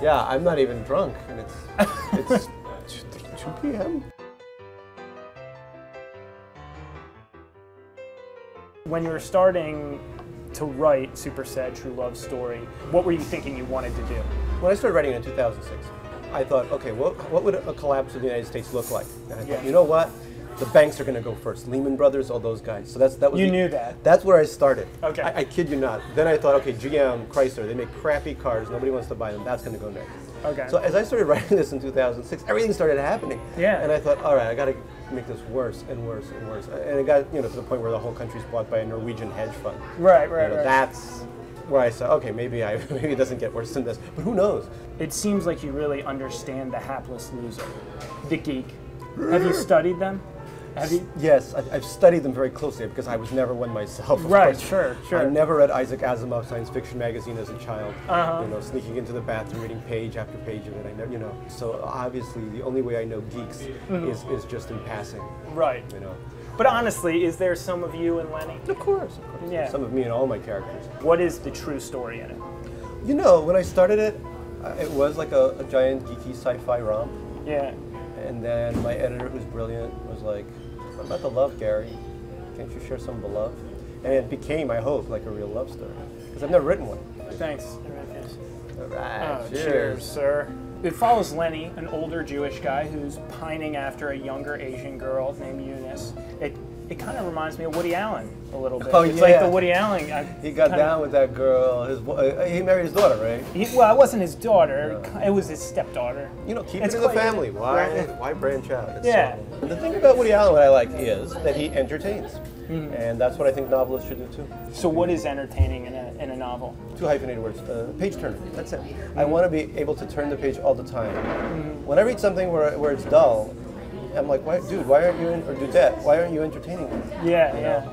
Yeah, I'm not even drunk, and it's 2 p.m. When you were starting to write Super Sad True Love Story, what were you thinking you wanted to do? When I started writing in 2006, I thought, okay, what would a collapse of the United States look like? And I thought, you know what? The banks are going to go first. Lehman Brothers, all those guys. So that was. You knew that. That's where I started. Okay. I kid you not. Then I thought, okay, GM, Chrysler, they make crappy cars. Nobody wants to buy them. That's going to go next. Okay. So as I started writing this in 2006, everything started happening. Yeah. And I thought, all right, I got to make this worse and worse and worse. And it got to the point where the whole country's bought by a Norwegian hedge fund. Right. That's where I said, okay, maybe it doesn't get worse than this, but who knows? It seems like you really understand the hapless loser, the geek. Have you studied them? Have you? Yes, I've studied them very closely because I was never one myself. Right, sure. I never read Isaac Asimov's science fiction magazine as a child. Uh-huh. Sneaking into the bathroom, reading page after page of it. I never, So obviously, the only way I know geeks is just in passing. Right. But honestly, is there some of you in Lenny? Of course. Yeah. Some of me and all my characters. What is the true story in it? When I started it, it was like a giant geeky sci-fi romp. Yeah. And then my editor, who's brilliant, was like, "What about the love, Gary? Can't you share some of the love?" And it became, I hope, like a real love story. Because I've never written one. Thanks. All right. Oh, cheers, sir. It follows Lenny, an older Jewish guy who's pining after a younger Asian girl named Eunice. It kind of reminds me of Woody Allen a little bit. It's like the Woody Allen. He got down with that girl. He married his daughter, right? Well, it wasn't his daughter. It was his stepdaughter. Keep it in the family. Why branch out? The thing about Woody Allen, what I like, is that he entertains. And that's what I think novelists should do too. So what is entertaining in a novel? 2 hyphenated words. Page turner. That's it. I want to be able to turn the page all the time. When I read something where it's dull, I'm like, why aren't you or Dudette? Why aren't you entertaining me? Yeah.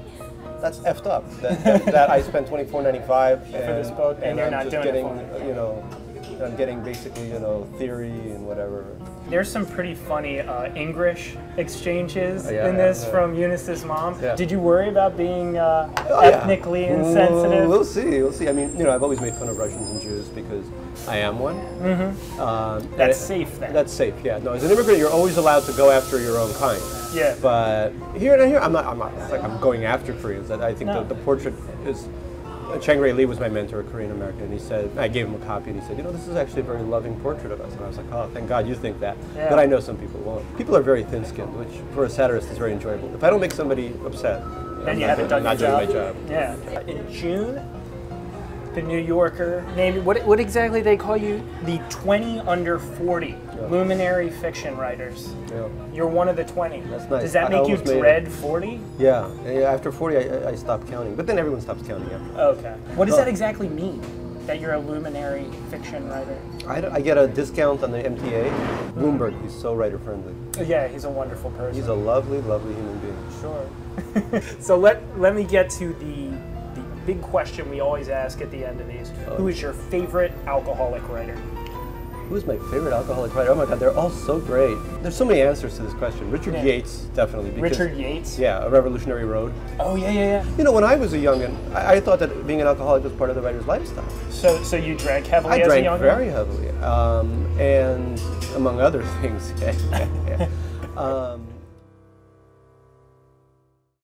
That's effed up. That I spent $24.95 for this book, and you're not doing getting, it for me. I'm getting basically, theory and whatever. There's some pretty funny English exchanges in this from Eunice's mom. Yeah. Did you worry about being ethnically insensitive? We'll see. I mean, I've always made fun of Russians and Jews because I am one. That's safe then. That's safe, yeah. No, as an immigrant, you're always allowed to go after your own kind. Yeah. But here, I'm not. It's like I'm going after Koreans. I think the portrait is. Chang Rae Lee was my mentor, a Korean American, and he said, I gave him a copy, and he said, this is actually a very loving portrait of us. And I was like, oh, thank God you think that. Yeah. But I know some people won't. People are very thin-skinned, which for a satirist is very enjoyable. If I don't make somebody upset, then you haven't done your job. Doing my job. Yeah. In June, the New Yorker named what exactly they call you? The 20 under 40 luminary fiction writers. Yeah. You're one of the 20. That's nice. Does that make you dread 40? Yeah. After 40, I stopped counting. But then everyone stops counting after. Okay. What does that exactly mean? That you're a luminary fiction writer? I get a discount on the MTA. Bloomberg, he's so writer-friendly. Yeah, he's a wonderful person. He's a lovely, lovely human being. Sure. So let me get to the big question we always ask at the end of these. Who is your favorite alcoholic writer? Who's my favorite alcoholic writer? Oh my God, they're all so great. There's so many answers to this question. Richard Yates, definitely. Richard Yates? Yeah, A Revolutionary Road. Oh, yeah. When I was a youngin', I thought that being an alcoholic was part of the writer's lifestyle. So you drank heavily as a youngin'? I drank very heavily, and among other things. Yeah.